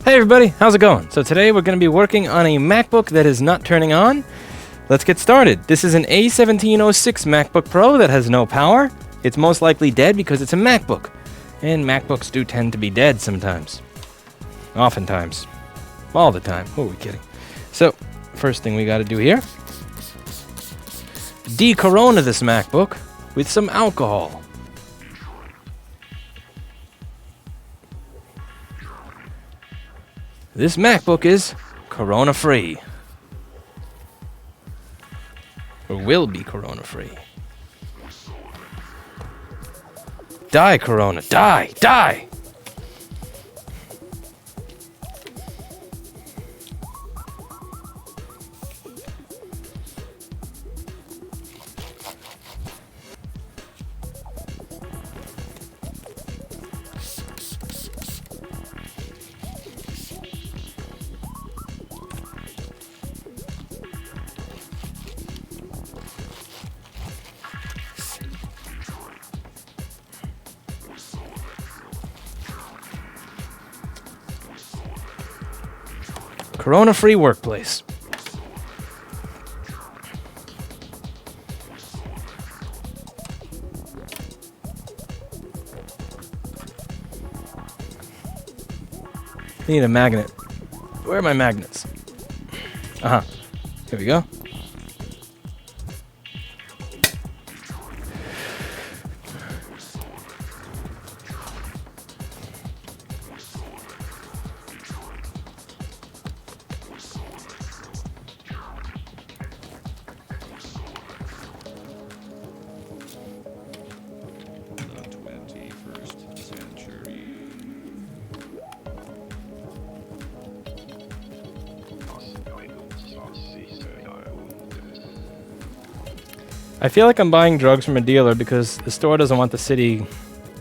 Hey everybody, how's it going? So today we're going to be working on a MacBook that is not turning on. Let's get started. This is an A1706 MacBook Pro that has no power. It's most likely dead because it's a MacBook. And MacBooks do tend to be dead sometimes. Oftentimes. All the time. Who are we kidding? So, first thing we got to do here. De-corona this MacBook with some alcohol. This MacBook is corona-free. Or will be corona-free. Die, Corona. Die! Die! Corona-free workplace. I need a magnet. Where are my magnets? Here we go. I feel like I'm buying drugs from a dealer because the store doesn't want the city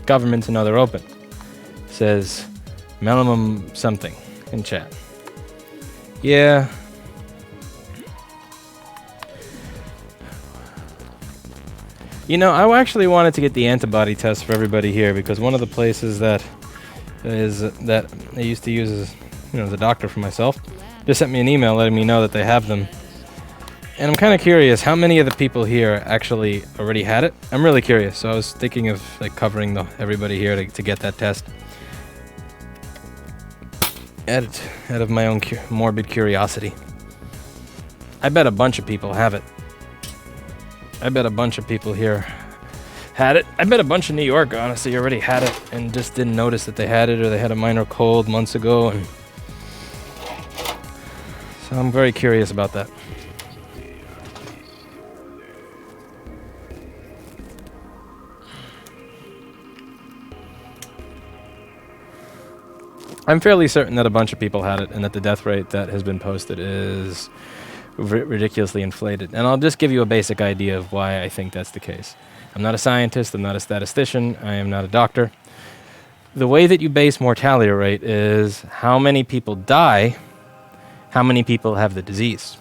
government to know they're open. It says minimum something in chat. Yeah. You know, I actually wanted to get the antibody test for everybody here because one of the places that I used to use as a doctor for myself just sent me an email letting me know that they have them. And I'm kind of curious, how many of the people here actually already had it? I'm really curious, so I was thinking of like covering everybody here to get that test. Out of my own morbid curiosity. I bet a bunch of people have it. I bet a bunch of people here had it. I bet a bunch of New York, honestly, already had it and just didn't notice that they had it, or they had a minor cold months ago. And so I'm very curious about that. I'm fairly certain that a bunch of people had it and that the death rate that has been posted is ridiculously inflated. And I'll just give you a basic idea of why I think that's the case. I'm not a scientist, I'm not a statistician, I am not a doctor. The way that you base mortality rate is how many people die, how many people have the disease.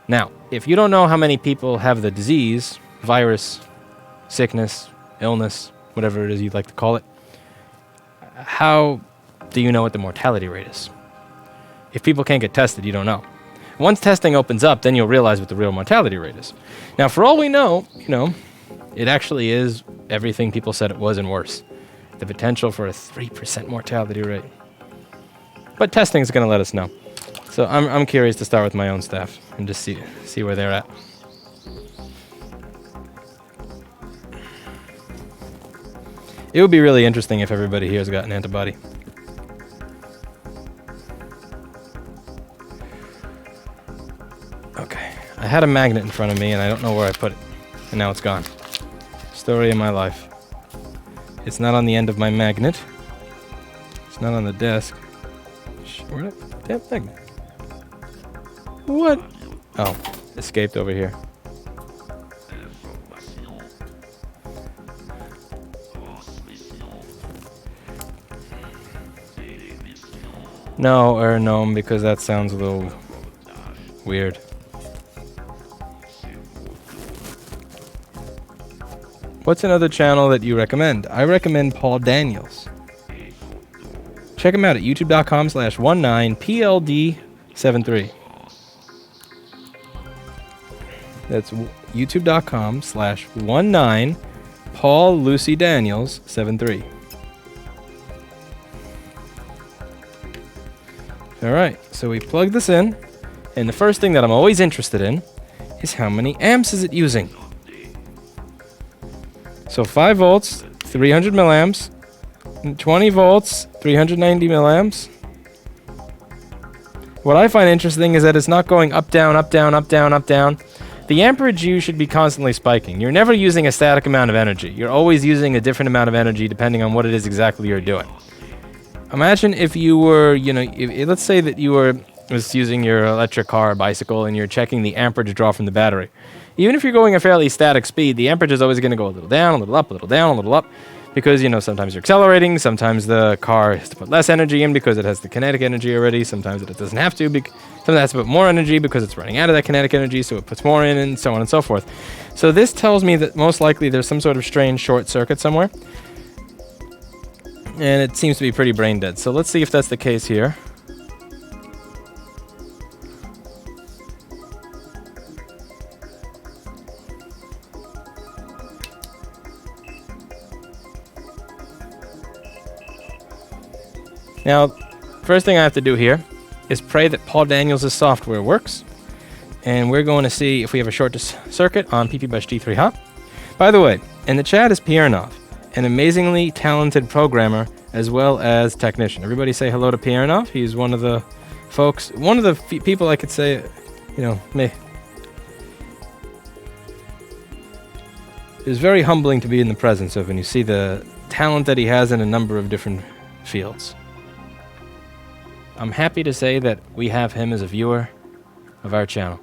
Now, if you don't know how many people have the disease, virus, sickness, illness, whatever it is you'd like to call it, how do you know what the mortality rate is? If people can't get tested, you don't know. Once testing opens up, then you'll realize what the real mortality rate is. Now, for all we know, it actually is everything people said it was and worse. the potential for a 3% mortality rate. But testing is going to let us know. So I'm curious to start with my own staff and just see where they're at. It would be really interesting if everybody here has got an antibody. Okay, I had a magnet in front of me and I don't know where I put it. And now it's gone. Story of my life. It's not on the end of my magnet. It's not on the desk. Where did I damn magnet? What? Oh, escaped over here. No, or gnome, because that sounds a little weird. What's another channel that you recommend? I recommend Paul Daniels. Check him out at youtube.com/19PLD73. That's youtube.com/19 Paul Lucy Daniels 73. Alright, so we plug this in, and the first thing that I'm always interested in is how many amps is it using. So 5 volts, 300 milliamps, 20 volts, 390 milliamps. What I find interesting is that it's not going up, down, up, down, up, down, up, down. The amperage use should be constantly spiking. You're never using a static amount of energy. You're always using a different amount of energy depending on what it is exactly you're doing. Imagine if you were, let's say that you were using your electric car or bicycle and you're checking the amperage draw from the battery. Even if you're going a fairly static speed, the amperage is always going to go a little down, a little up, a little down, a little up. Because, sometimes you're accelerating, sometimes the car has to put less energy in because it has the kinetic energy already, sometimes it doesn't have to, sometimes it has to put more energy because it's running out of that kinetic energy, so it puts more in, and so on and so forth. So this tells me that most likely there's some sort of strange short circuit somewhere. And it seems to be pretty brain dead. So let's see if that's the case here. Now, first thing I have to do here is pray that Paul Daniels' software works. And we're going to see if we have a short circuit on PP-Bush G3 Hop. By the way, in the chat is Piernov, an amazingly talented programmer as well as technician. Everybody say hello to Piernov. He's one of the folks, one of the people I could say, me. It's very humbling to be in the presence of, and you see the talent that he has in a number of different fields. I'm happy to say that we have him as a viewer of our channel.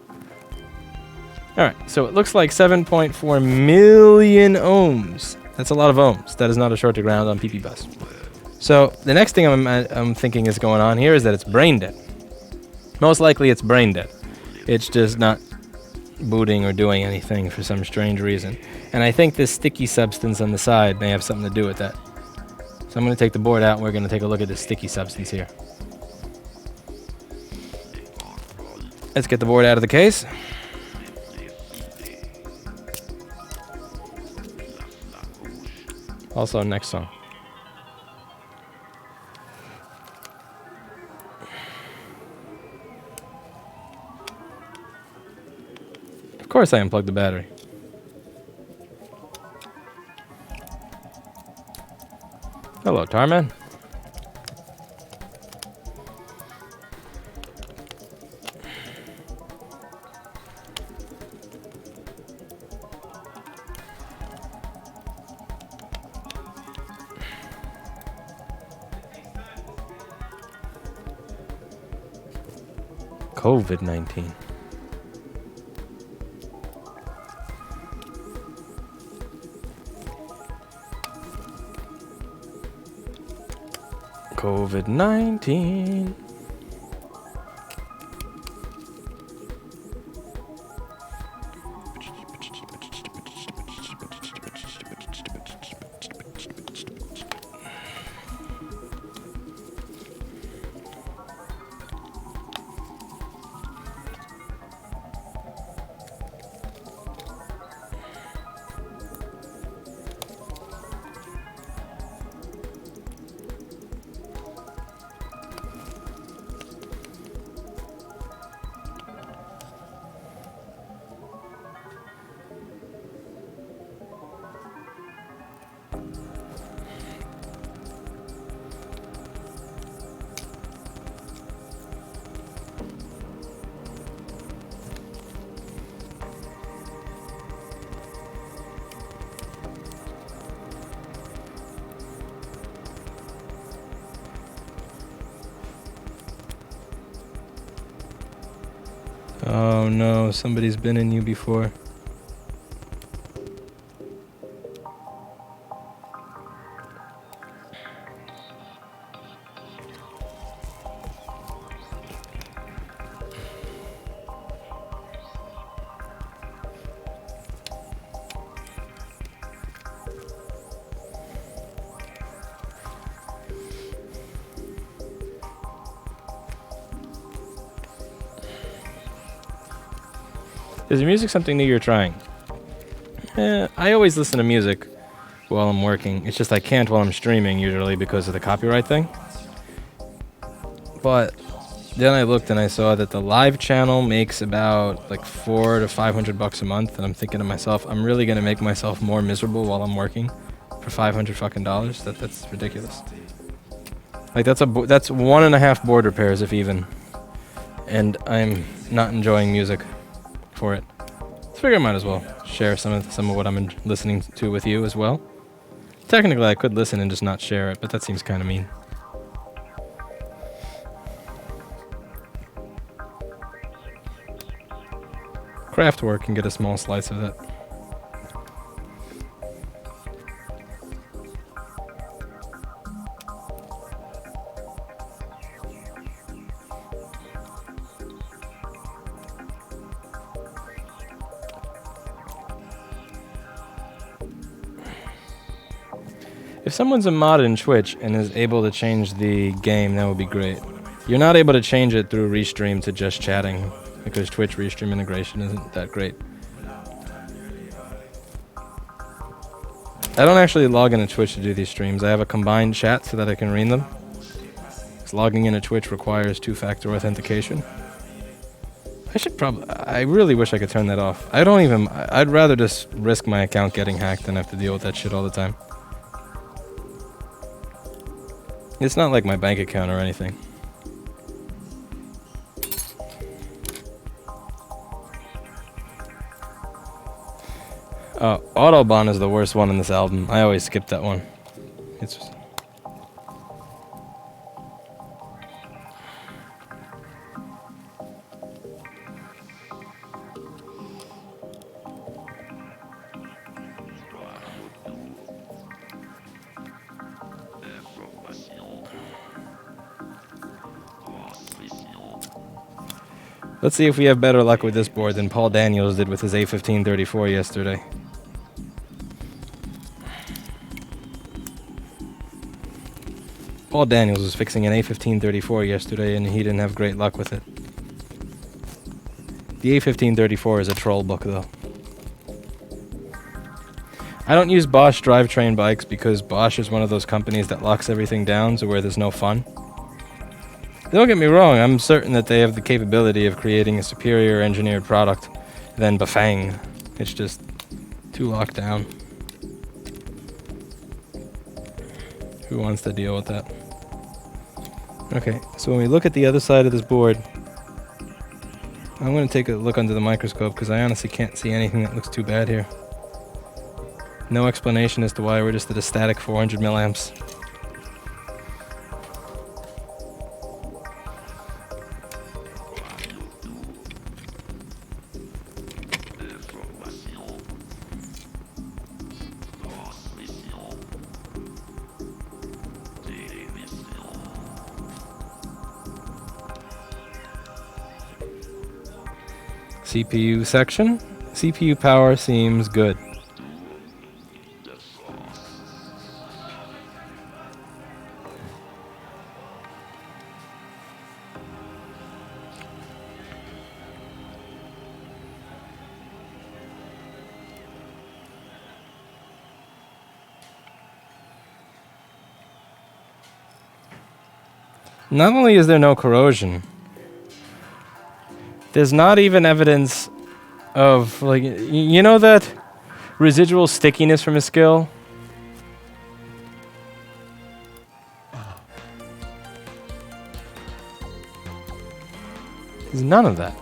Alright, so it looks like 7.4 million ohms. That's a lot of ohms. That is not a short to ground on PP bus. So the next thing I'm thinking is going on here is that it's brain dead. Most likely it's brain dead. It's just not booting or doing anything for some strange reason. And I think this sticky substance on the side may have something to do with that. So I'm going to take the board out and we're going to take a look at this sticky substance here. Let's get the board out of the case. Also, next song. Of course I unplugged the battery. Hello, Tarman. COVID-19. COVID-19. Oh no, somebody's been in you before. Is your music something new you're trying? I always listen to music while I'm working. It's just I can't while I'm streaming usually because of the copyright thing. But then I looked and I saw that the live channel makes about like $400 to $500 a month, and I'm thinking to myself, I'm really gonna make myself more miserable while I'm working for $500 fucking dollars. That's ridiculous. Like that's 1.5 board repairs if even, and I'm not enjoying music for it. So I figure I might as well share some of what I'm listening to with you as well. Technically, I could listen and just not share it, but that seems kind of mean. Craftwork can get a small slice of that. If someone's a mod in Twitch and is able to change the game, that would be great. You're not able to change it through Restream to just chatting, because Twitch Restream integration isn't that great. I don't actually log into Twitch to do these streams. I have a combined chat so that I can read them. Because logging into Twitch requires 2-factor authentication. I really wish I could turn that off. I'd rather just risk my account getting hacked than have to deal with that shit all the time. It's not like my bank account or anything. Autobahn is the worst one in this album. I always skip that one. It's Let's see if we have better luck with this board than Paul Daniels did with his A1534 yesterday. Paul Daniels was fixing an A1534 yesterday and he didn't have great luck with it. The A1534 is a troll book though. I don't use Bosch drivetrain bikes because Bosch is one of those companies that locks everything down to where there's no fun. Don't get me wrong, I'm certain that they have the capability of creating a superior engineered product than Bafang. It's just too locked down. Who wants to deal with that? Okay, so when we look at the other side of this board, I'm going to take a look under the microscope because I honestly can't see anything that looks too bad here. No explanation as to why we're just at a static 400 milliamps. CPU section. CPU power seems good. Not only is there no corrosion, there's not even evidence of, like, you know that residual stickiness from a skill? There's none of that.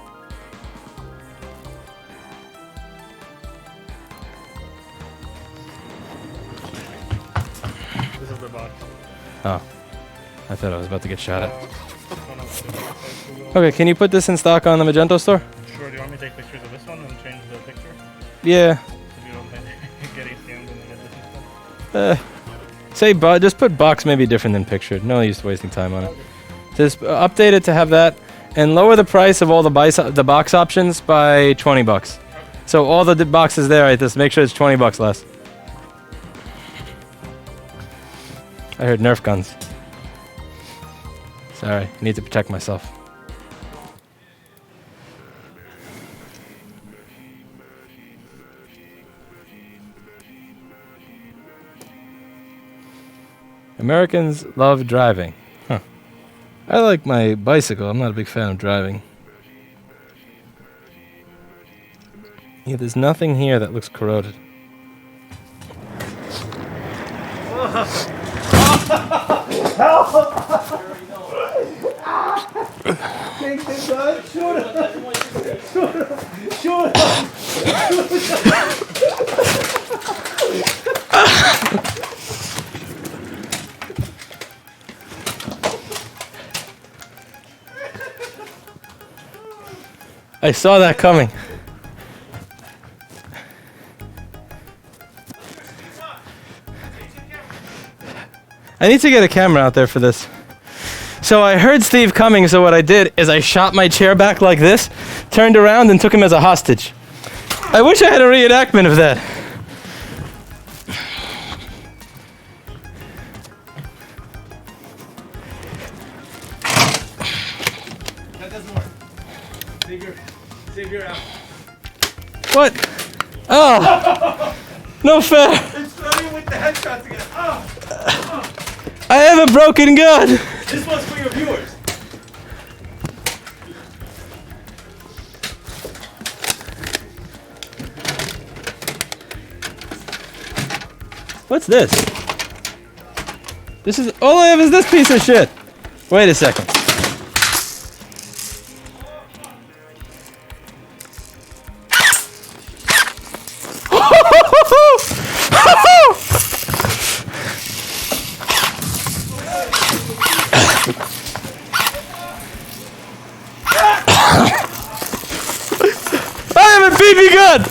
This is the bot. Oh. I thought I was about to get shot at. Okay, can you put this in stock on the Magento store? Sure. take pictures of this one and change the picture? Yeah. If you don't think getting scammed and get this and stuff? Just put box maybe different than picture. No use wasting time on it. Just update it to have that, and lower the price of all the box options by $20. So all the boxes there, right? Just make sure it's $20 less. I heard Nerf guns. Sorry, I need to protect myself. Americans love driving. Huh. I like my bicycle. I'm not a big fan of driving. Yeah, there's nothing here that looks corroded. I saw that coming. I need to get a camera out there for this. So I heard Steve coming, so what I did is I shot my chair back like this, turned around and took him as a hostage. I wish I had a reenactment of that. That doesn't work. Save your out. What? Oh! No fair! It's starting with the headshots again. Oh. I have a broken gun! This one's for your viewers. What's this? This is all I have is this piece of shit. Wait a second. I have a BB gun!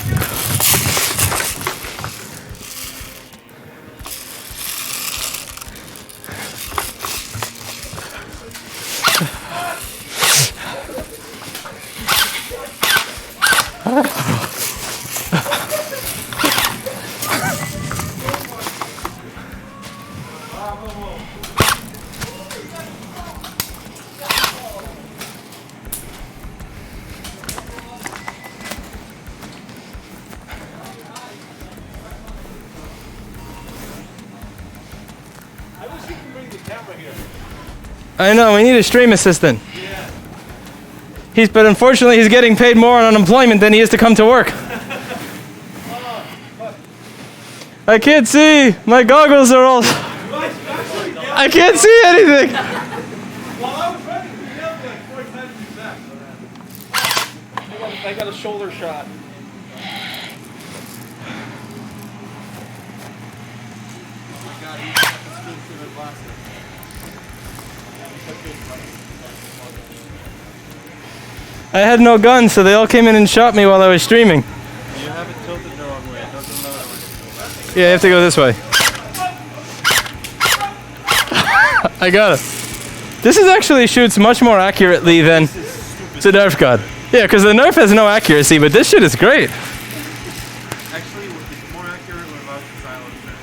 I know, we need a stream assistant. Yeah. But unfortunately he's getting paid more on unemployment than he is to come to work. I can't see. My goggles are all... I can't see anything. While I was running, you yelled like 4 times back. I got a shoulder shot. Oh my god, he's got the skin to the glasses. I had no gun, so they all came in and shot me while I was streaming. You have it tilted the wrong way. It doesn't matter where you go. Yeah, you have to go this way. I got it. This is actually shoots much more accurately than the Nerf gun. Yeah, because the Nerf has no accuracy, but this shit is great. Actually, it's more accurate without the silencer.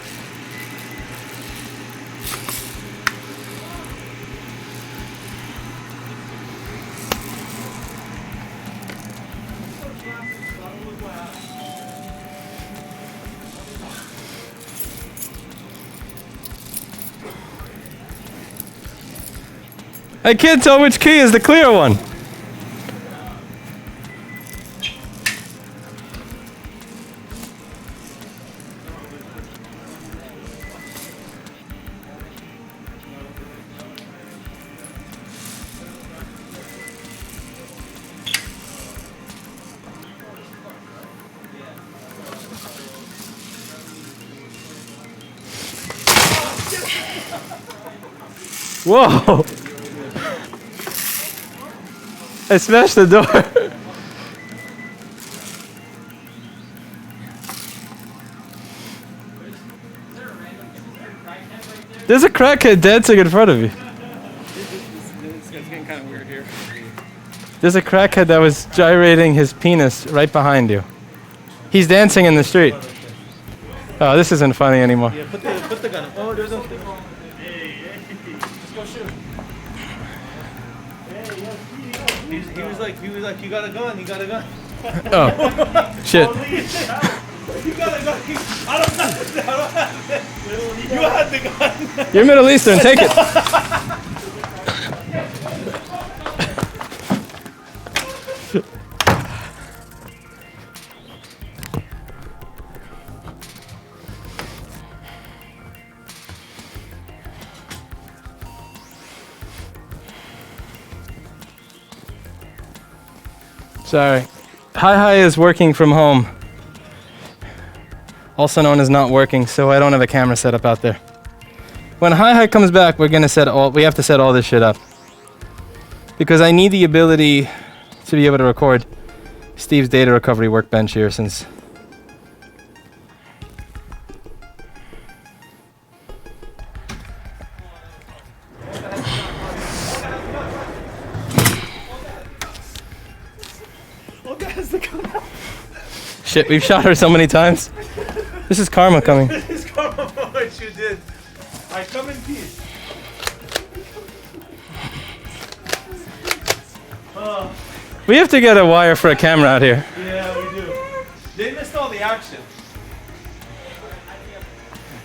I can't tell which key is the clear one. Whoa! I smashed the door. There's a crackhead dancing in front of you. It's getting kind of weird here. There's a crackhead that was gyrating his penis right behind you. He's dancing in the street. Oh, this isn't funny anymore. Yeah, put the gun up. Oh, there's no thing. Just go shoot. He was like, you got a gun, you got a gun. Oh, shit. You got a gun. I don't have it. You had the gun. You're Middle Eastern, take it. Sorry. Hi is working from home. Also known as not working, so I don't have a camera set up out there. When Hi comes back, we have to set all this shit up. Because I need the ability to be able to record Steve's data recovery workbench here since shit, we've shot her so many times. This is karma coming. This is karma for what you did. I come in peace. We have to get a wire for a camera out here. Yeah, we do. They missed all the action.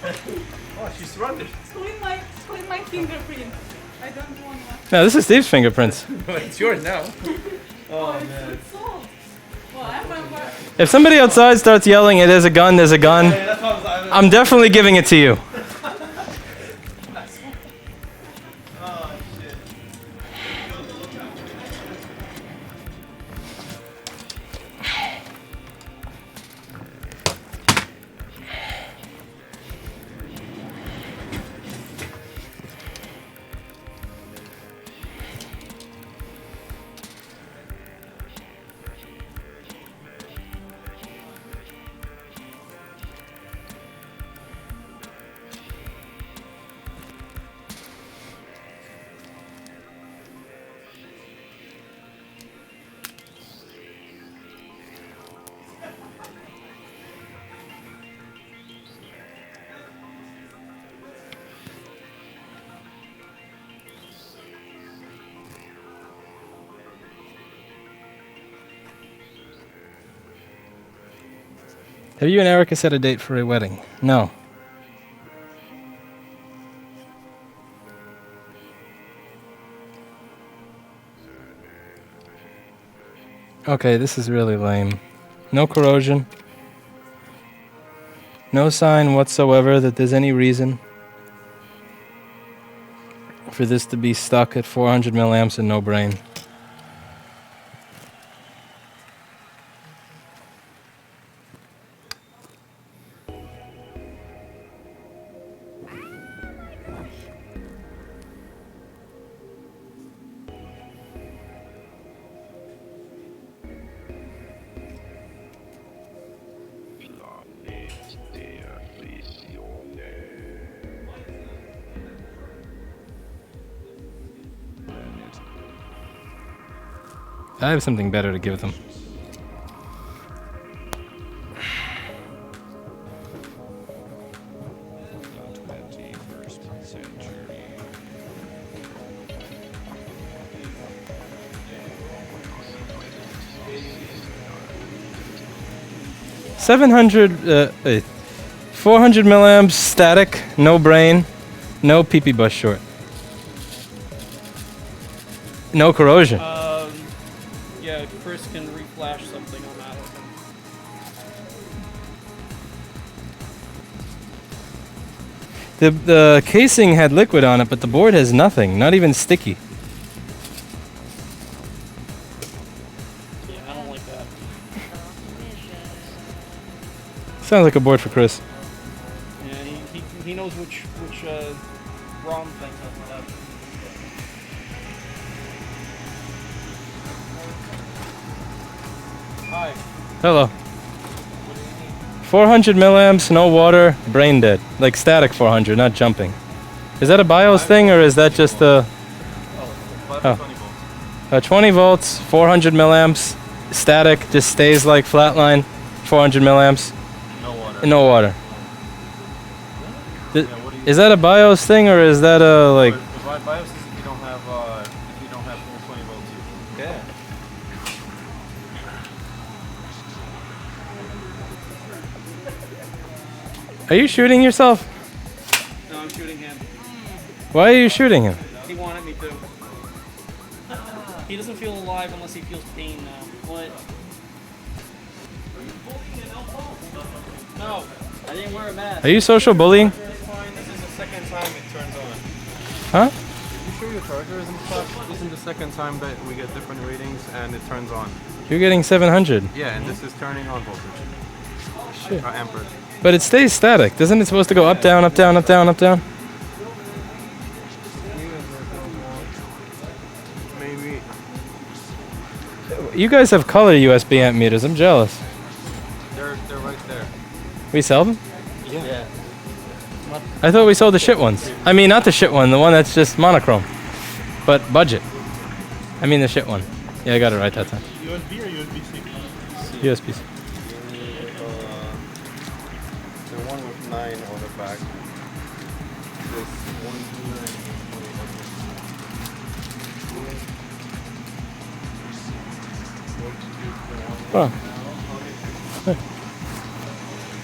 Oh, she's running. Clean my fingerprint. I don't want one. No, this is Steve's fingerprints. It's yours now. Oh, man. It's sold. Well, I remember. If somebody outside starts yelling, "It is a gun, there's a gun," Hey, that's what I was I'm definitely giving it to you. Oh, shit. Have you and Erica set a date for a wedding? No. Okay, this is really lame. No corrosion. No sign whatsoever that there's any reason for this to be stuck at 400 milliamps and no brain. I have something better to give them. Wait, 400 milliamps static, no brain, no pee-pee bus short. No corrosion. Yeah, Chris can reflash something on that. The casing had liquid on it, but the board has nothing, not even sticky. Yeah, I don't like that. Sounds like a board for Chris. Yeah, he knows which ROM thing has that. Hi. Hello. 400 milliamps, no water, brain dead. Like static 400, not jumping. Is that a BIOS thing or is that just a... Oh. 20 volts, 400 milliamps, static, just stays like flatline, 400 milliamps. No water. No water. Is that a BIOS thing or is that a like... BIOS is if you don't have full 20 volts. Yeah. Are you shooting yourself? No, I'm shooting him. Why are you shooting him? He wanted me to. He doesn't feel alive unless he feels pain now. What? No, I didn't wear a mask. Are you social bullying? It's fine. This is the second time it turns on. Huh? You sure your charger isn't stuck? This is the second time that we get different readings and it turns on. You're getting 700. Yeah, and this is turning on voltage. Shit. Amperage. But it stays static. Isn't it supposed to go up, down, up, down, up, down, up, down? Maybe. You guys have color USB amp meters. I'm jealous. They're right there. We sell them? Yeah. I thought we sold the shit ones. I mean, not the shit one, the one that's just monochrome. But budget. I mean the shit one. Yeah, I got it right that time. USB or USB-C? USB-C. The one with 9 on the back. This one. Oh.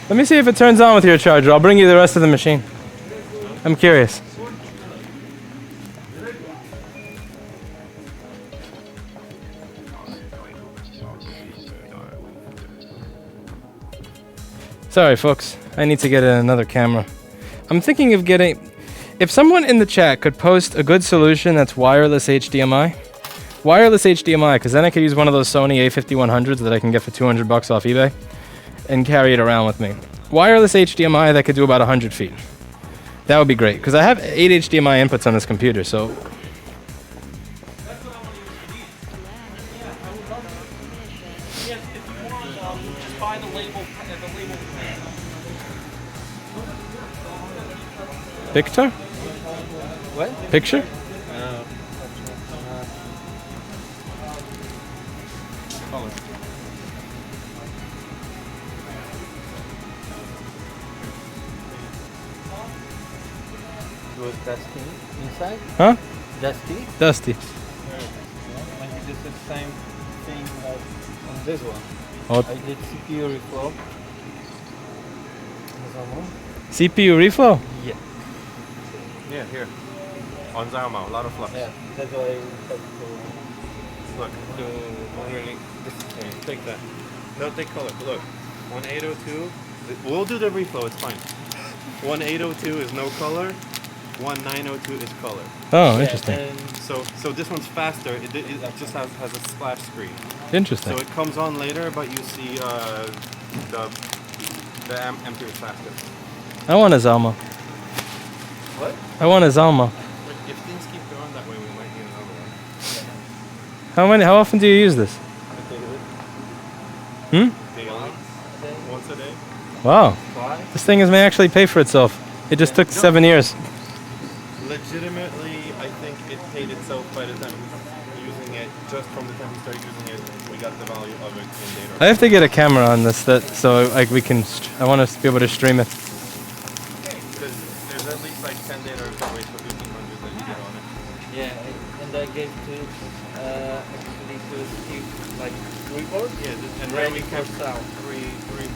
Let me see if it turns on with your charger. I'll bring you the rest of the machine. I'm curious. Sorry, folks. I need to get another camera. I'm thinking of getting... If someone in the chat could post a good solution that's wireless HDMI. Wireless HDMI, because then I could use one of those Sony A5100s that I can get for $200 off eBay and carry it around with me. Wireless HDMI that could do about 100 feet. That would be great, because I have 8 HDMI inputs on this computer, so... Just buy the label. Picture? What? Picture? No. Color. It was dusty inside? Huh? Dusty? Dusty. Maybe this is the same thing like on this one. Oh. I did CPU reflow. CPU reflow? Yeah. Yeah, here. On Zarma, a lot of flux. Yeah, that's why I had to Look. do really this thing. Take that. No, take color. Look. 1802. We'll do the reflow, it's fine. 1802 is no color. 1902 is color. Oh, Yeah, interesting. and So this one's faster. It just has a splash screen. Interesting. So it comes on later, but you see the amperes faster. I want a Zalma. What? I want a Zalma. If things keep going that way, we might need another one. How often do you use this? Hmm? Daily. Once a day. Wow. why? This thing may actually pay for itself. It just took 7 years. Legitimately, I think it paid itself by the time using it. Just from the time we started using it, we got the value of it in data. I have to get a camera on this so like we can. I want us to be able to stream it. Because there's at least like 10 data recoveries for 1500 that you get on it. Yeah, and I gave to actually to Steve like 3 boards. Yeah, and Ready we for kept sale. three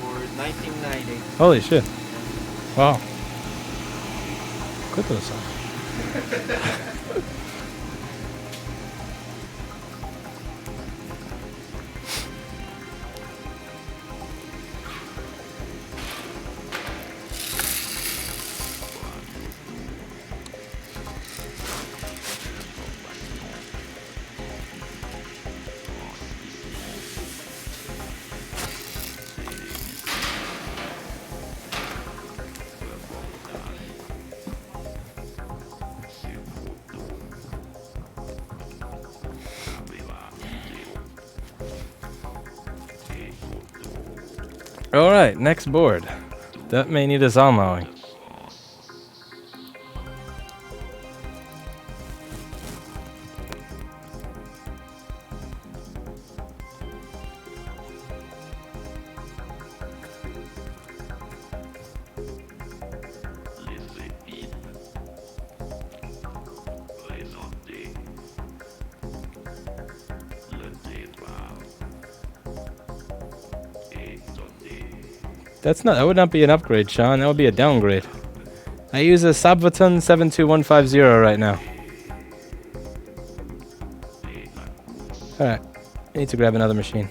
boards. 1990. Holy shit! Wow. Good those. All right, next board. That may need a Zalmowing. That would not be an upgrade, Sean. That would be a downgrade. I use a Sabvaton 72150 right now. Alright. I need to grab another machine.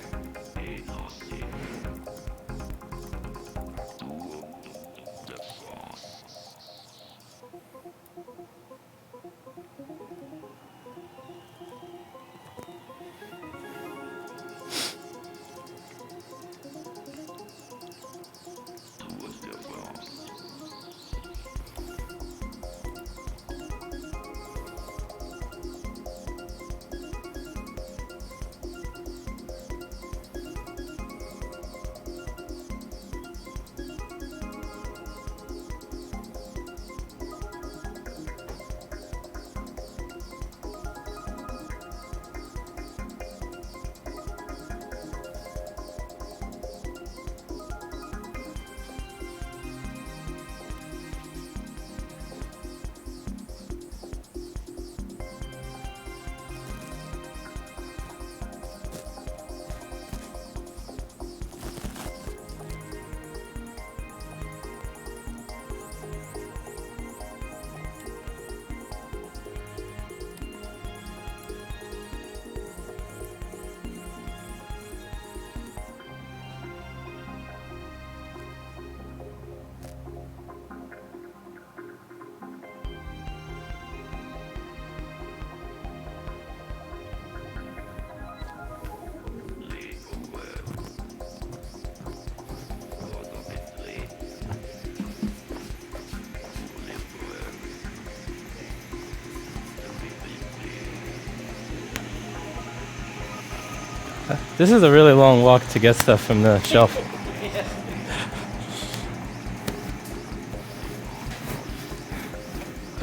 This is a really long walk to get stuff from the shelf.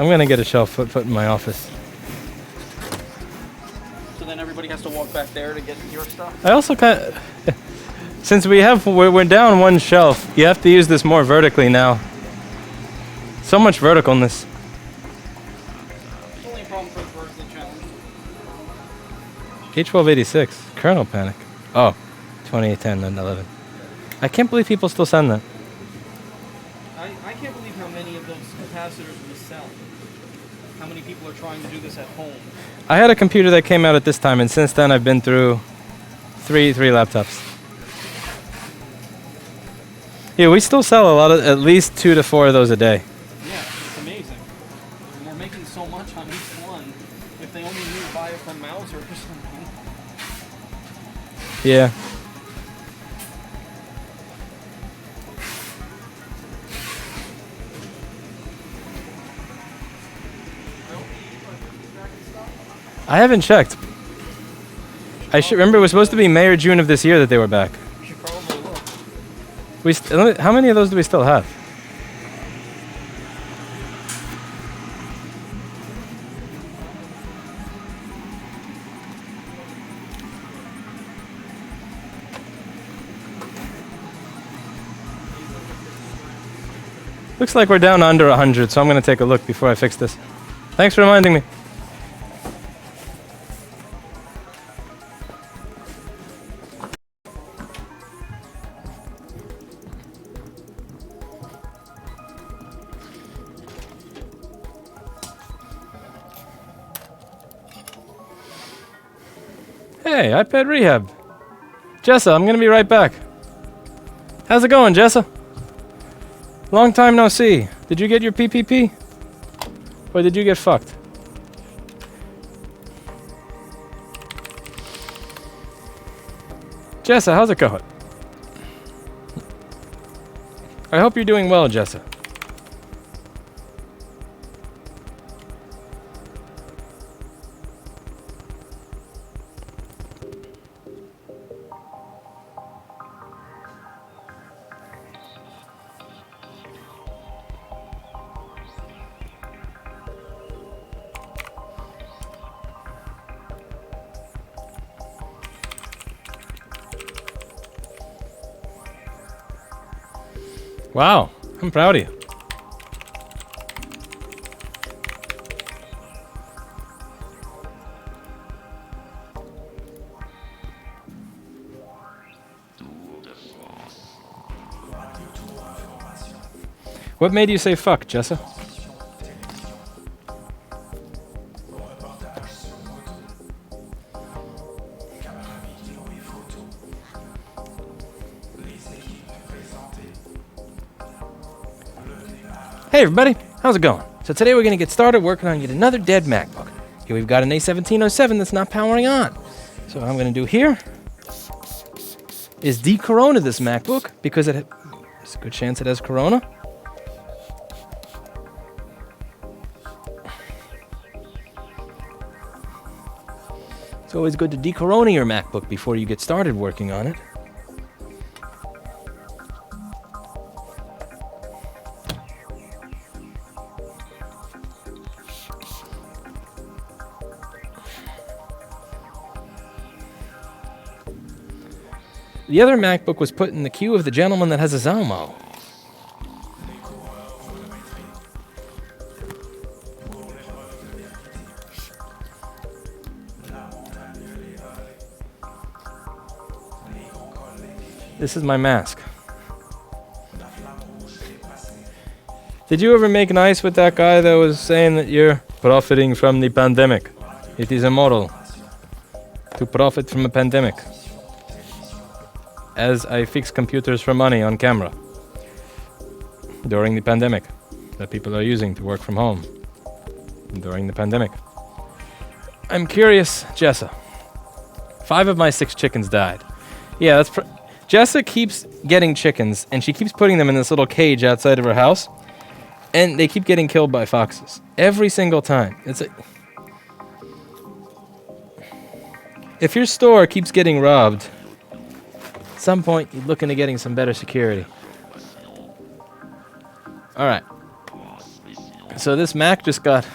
I'm gonna get a shelf put in my office. So then everybody has to walk back there to get your stuff? I also since we're down one shelf, you have to use this more vertically now. So much verticalness. It's only a problem for the vertically challenged. H1286, kernel panic. Oh, 2810 and 11. I can't believe people still send that. I can't believe how many of those capacitors we sell. How many people are trying to do this at home. I had a computer that came out at this time, and since then I've been through three laptops. Yeah, we still sell at least 2 to 4 of those a day. Yeah, it's amazing. And we're making so much on each one. If they only knew to buy it from Mauser or something. Yeah. I haven't checked. I should remember it was supposed to be May or June of this year that they were back. You should probably look. How many of those do we still have? Looks like we're down under 100, so I'm going to take a look before I fix this. Thanks for reminding me. Hey, iPad Rehab. Jessa, I'm going to be right back. How's it going, Jessa? Long time no see. Did you get your PPP? Or did you get fucked? Jessa, how's it going? I hope you're doing well, Jessa. Wow, I'm proud of you. What made you say fuck, Jessa? Hey everybody, how's it going? So today we're going to get started working on yet another dead MacBook. Here we've got an A1707 that's not powering on. So what I'm going to do here is de-corona this MacBook because there's a good chance it has corona. It's always good to de-corona your MacBook before you get started working on it. The other MacBook was put in the queue of the gentleman that has a Zalmo. This is my mask. Did you ever make nice with that guy that was saying that you're profiting from the pandemic? It is immoral to profit from a pandemic. As I fix computers for money on camera during the pandemic that people are using to work from home during the pandemic. I'm curious, Jessa. 5 of my 6 chickens died. Yeah, Jessa keeps getting chickens and she keeps putting them in this little cage outside of her house and they keep getting killed by foxes every single time. If your store keeps getting robbed, at some point, you're looking at getting some better security. Alright. So this Mac just got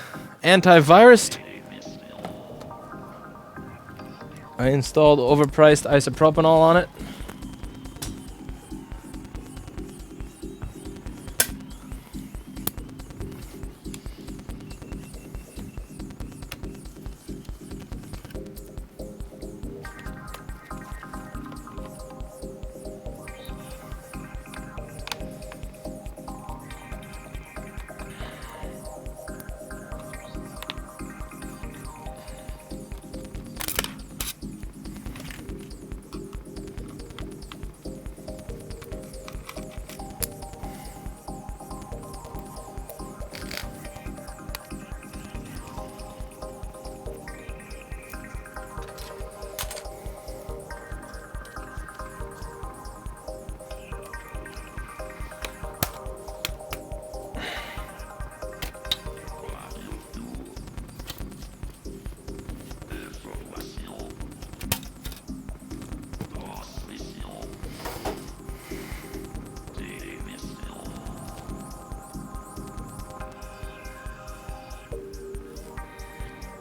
antivirused. I installed overpriced isopropanol on it.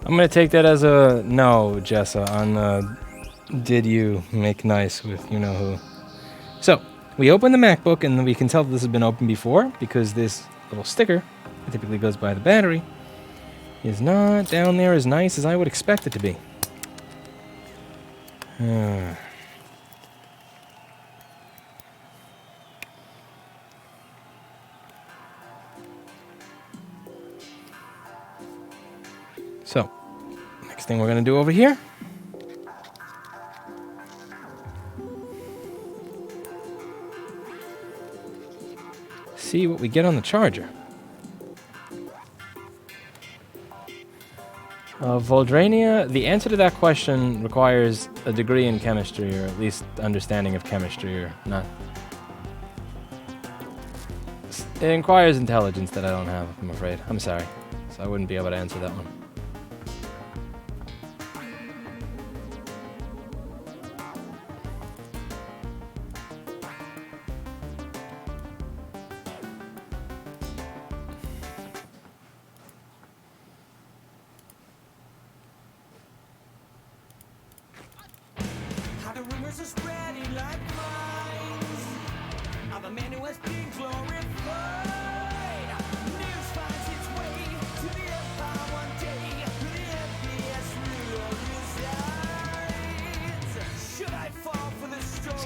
I'm going to take that as a no, Jessa, on did you make nice with you-know-who. So, we open the MacBook, and we can tell that this has been opened before, because this little sticker, that typically goes by the battery, is not down there as nice as I would expect it to be. So, next thing we're going to do over here. See what we get on the charger. Voldrania, the answer to that question requires a degree in chemistry, or at least understanding of chemistry, or not. It requires intelligence that I don't have, I'm afraid. I'm sorry. So I wouldn't be able to answer that one.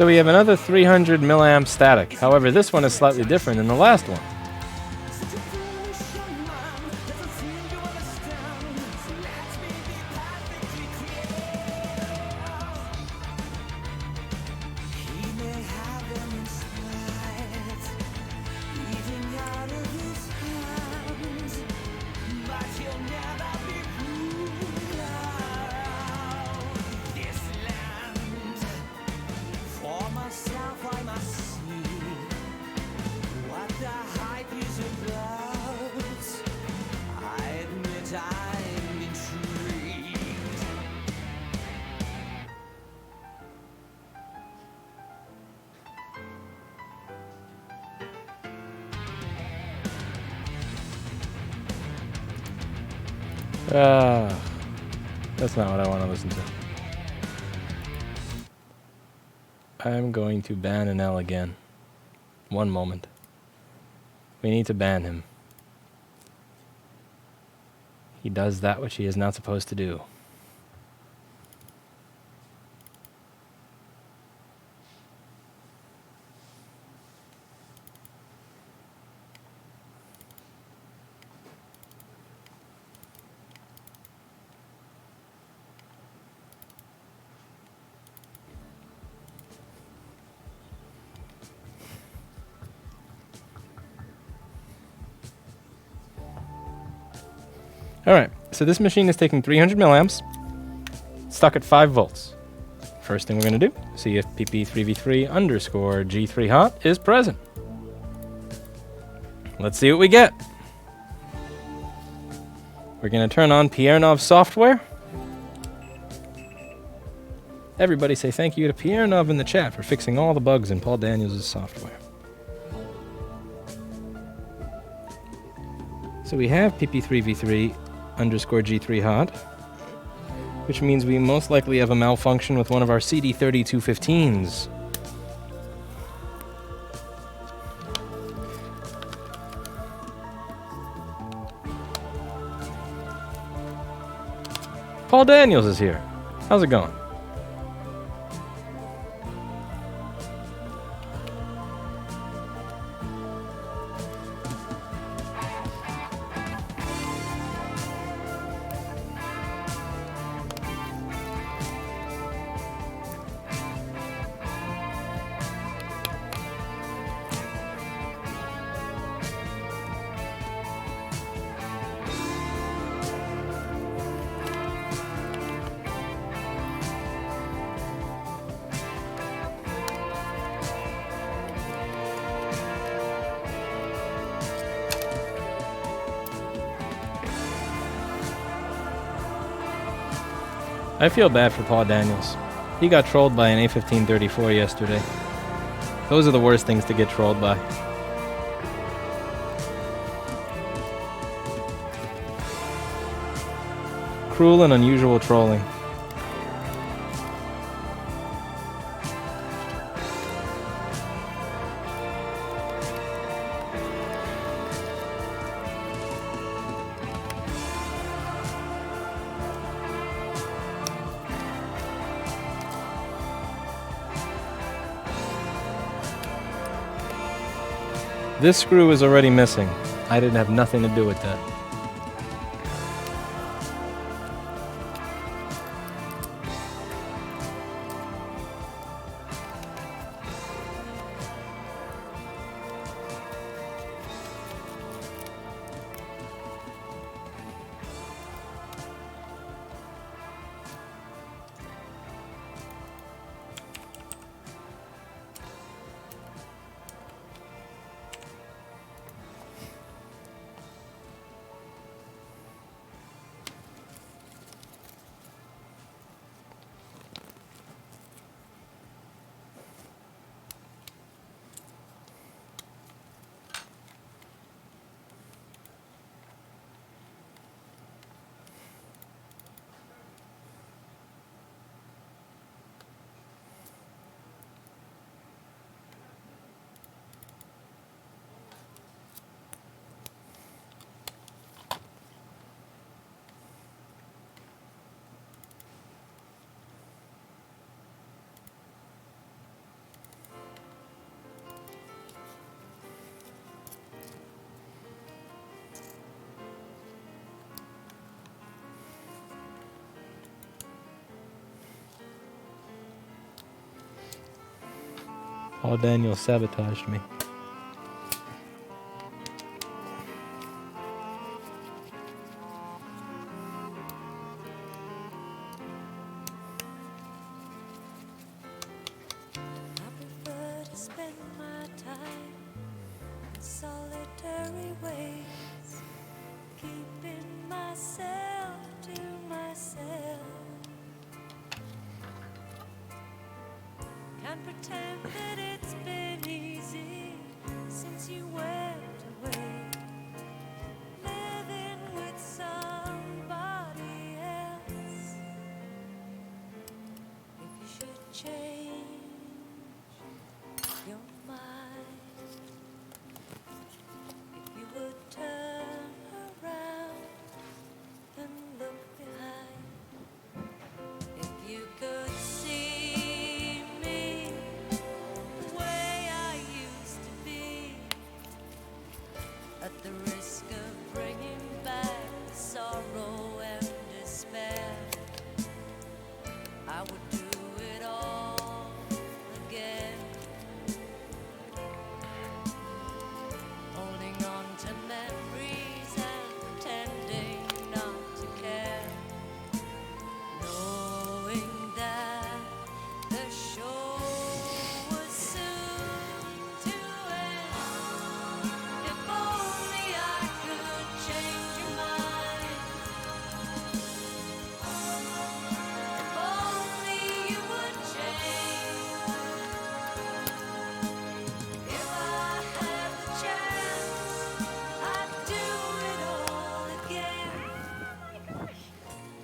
So we have another 300 milliamp static. However, this one is slightly different than the last one. That's not what I want to listen to. I'm going to ban an L again. One moment. We need to ban him. He does that which he is not supposed to do. Alright, so this machine is taking 300 milliamps, stuck at 5 volts. First thing we're going to do, see if pp3v3 underscore g3 hot is present. Let's see what we get. We're going to turn on Piernov software. Everybody say thank you to Piernov in the chat for fixing all the bugs in Paul Daniels' software. So we have pp3v3 underscore g3 hot, which means we most likely have a malfunction with one of our CD3215s. Paul Daniels is here. How's it going? I feel bad for Paul Daniels. He got trolled by an A1534 yesterday. Those are the worst things to get trolled by. Cruel and unusual trolling. This screw is already missing. I didn't have nothing to do with that. Paul Daniels sabotaged me.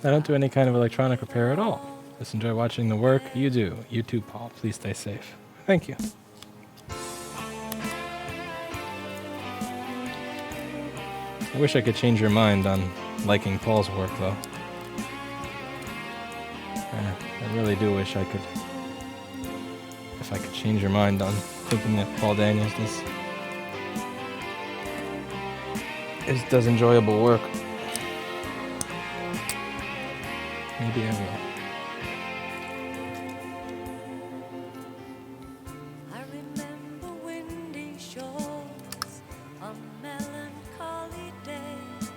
I don't do any kind of electronic repair at all. Just enjoy watching the work you do. You too, Paul. Please stay safe. Thank you. I wish I could change your mind on liking Paul's work, though. I really do wish I could. If I could change your mind on thinking that Paul Daniels does enjoyable work. Maybe I will. I remember windy shores on melancholy days,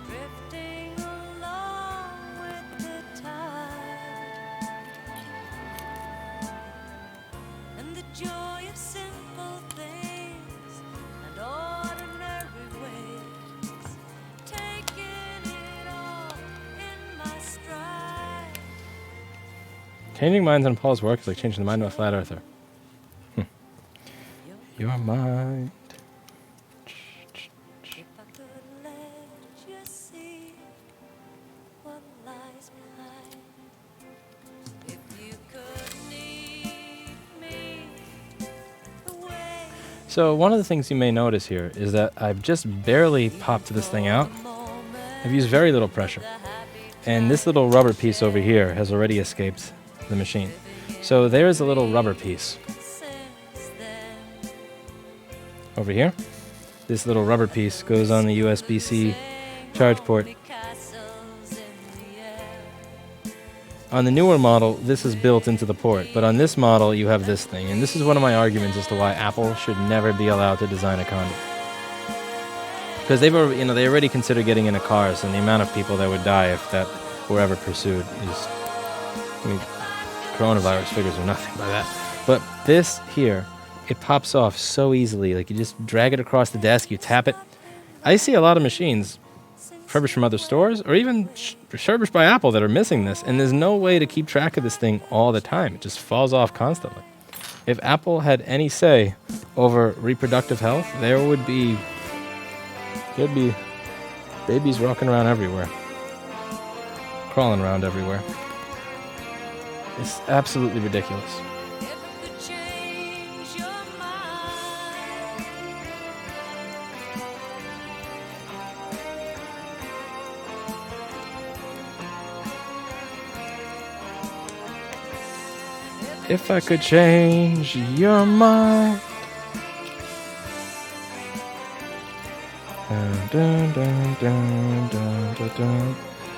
drifting along with the tide, and the joy of simple things and ordinary ways, taking it all in my stride. Changing minds on Paul's work is like changing the mind of a flat earther. Your mind. If I could let you see what lies behind, if you could need me the way So one of the things you may notice here is that I've just barely popped this thing out. I've used very little pressure. And this little rubber piece over here has already escaped the machine. So there's a little rubber piece since then. over here. This little rubber piece goes on the USB-C charge port. Castles in the air. On the newer model, this is built into the port, but on this model, you have this thing. And this is one of my arguments as to why Apple should never be allowed to design a condom. Because they already consider getting into cars, and the amount of people that would die if that were ever pursued is, I mean, coronavirus figures are nothing by that. But this here, it pops off so easily. Like, you just drag it across the desk, you tap it. I see a lot of machines refurbished from other stores, or even refurbished by Apple, that are missing this, and there's no way to keep track of this thing all the time. It just falls off constantly. If Apple had any say over reproductive health, there'd be babies rocking around everywhere, crawling around everywhere. It's absolutely ridiculous. If I could change your mind, If I could change your mind. Dun, dun, dun, dun, dun, dun, dun.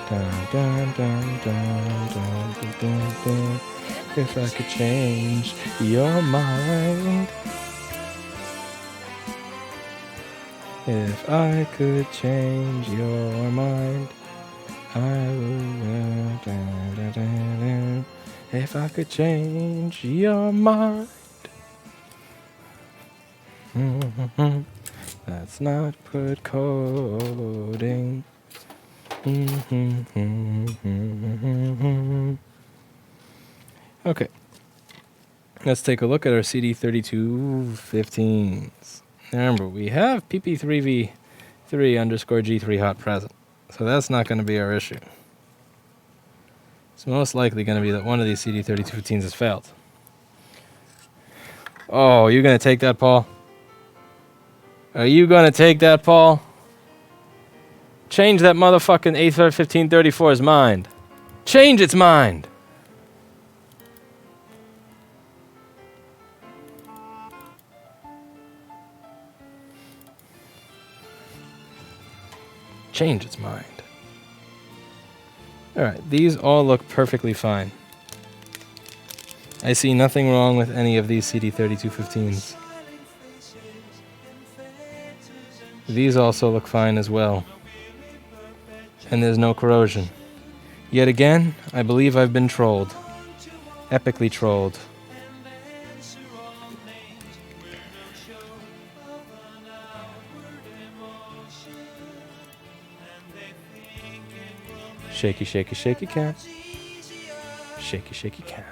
Dun, dun, dun, dun, dun, dun, dun, dun. If I could change your mind. If I could change your mind, I would. Dun, dun, dun, dun. If I could change your mind. That's not good coding. Okay. Let's take a look at our CD3215s. Remember, we have PP3V3_G3 hot present. So that's not going to be our issue. It's most likely going to be that one of these CD3215s has failed. Oh, you're going to take that, Paul? Are you going to take that, Paul? Change that motherfucking 1534's mind. Change its mind. Change its mind. Alright, these all look perfectly fine. I see nothing wrong with any of these CD3215s. These also look fine as well. And there's no corrosion. Yet again, I believe I've been trolled. Epically trolled. Shaky, shaky, shaky cat. Shaky, shaky cat.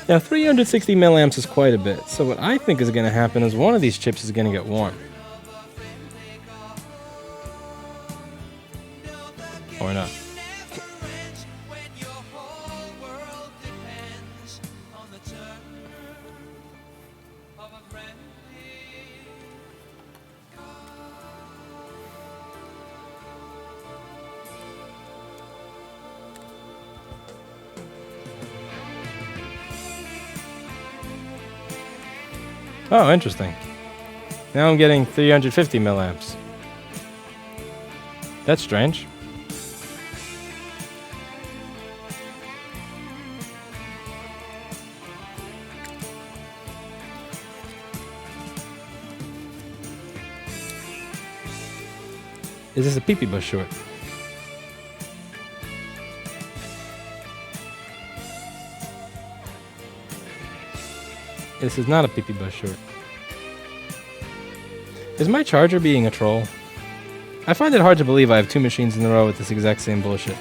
Now 360 milliamps is quite a bit. So what I think is going to happen is one of these chips is going to get warm. Or not. Oh, interesting. Now I'm getting 350 milliamps. That's strange. Is this a pee-pee bus short? This is not a pee-pee bus short. Is my charger being a troll? I find it hard to believe I have two machines in a row with this exact same bullshit.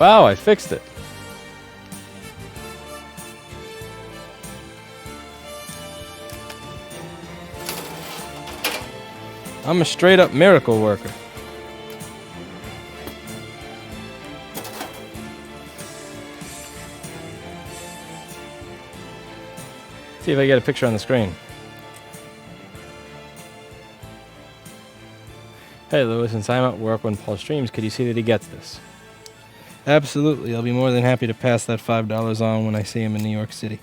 Wow, I fixed it. I'm a straight up miracle worker. See if I get a picture on the screen. Hey Louis, since I'm at work when Paul streams, could you see that he gets this? Absolutely, I'll be more than happy to pass that $5 on when I see him in New York City.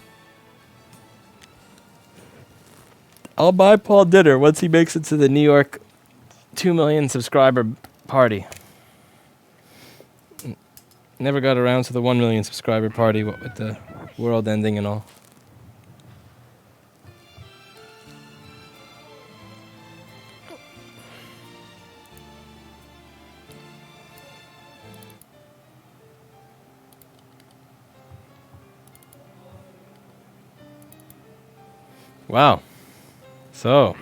I'll buy Paul dinner once he makes it to the New York 2 million subscriber party. Never got around to the 1 million subscriber party, what with the world ending and all. Wow. So.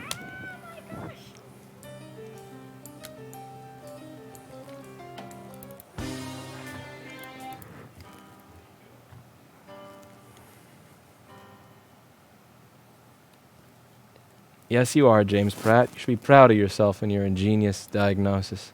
Yes, you are, James Pratt. You should be proud of yourself and your ingenious diagnosis.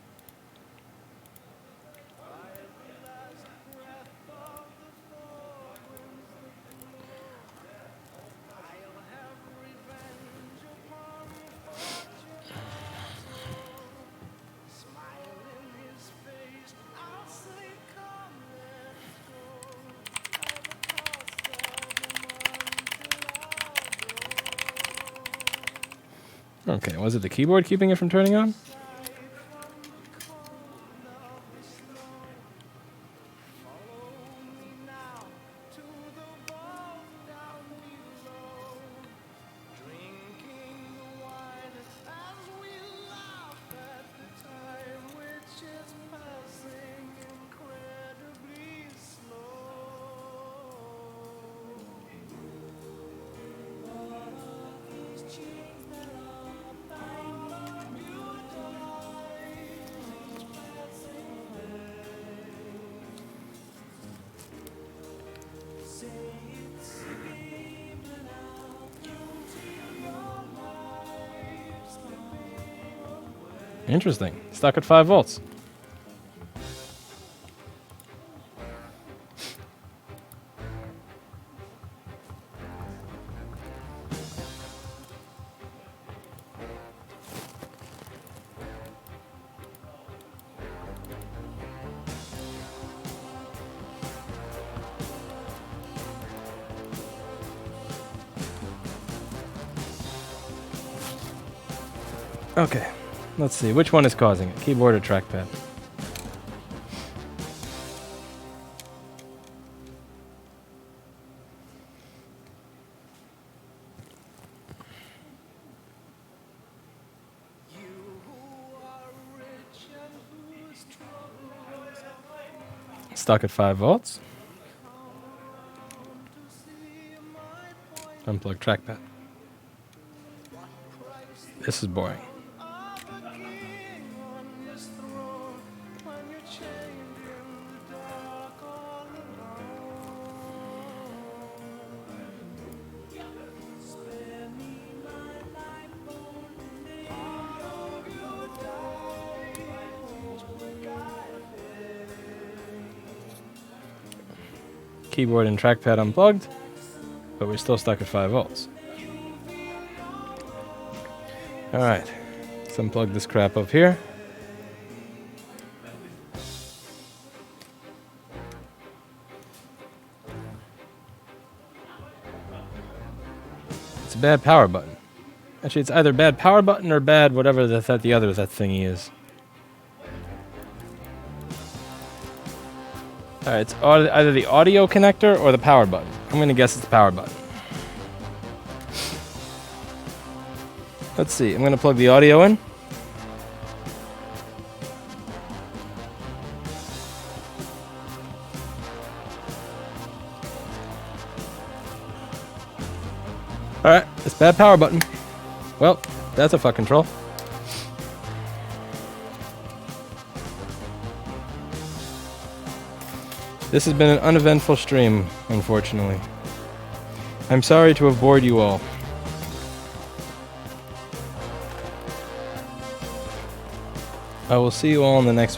Okay, was it the keyboard keeping it from turning on? Interesting. Stuck at 5 volts. Okay. Let's see, which one is causing it? Keyboard or trackpad? Stuck at 5 volts. Unplug trackpad. This is boring. Keyboard and trackpad unplugged, but we're still stuck at 5 volts. Alright, let's unplug this crap up here. It's a bad power button. Actually, it's either bad power button or bad whatever the other thingy is. Alright, it's either the audio connector or the power button. I'm going to guess it's the power button. Let's see, I'm going to plug the audio in. Alright, it's bad power button. Well, that's a fucking troll. This has been an uneventful stream, unfortunately. I'm sorry to have bored you all. I will see you all in the next video.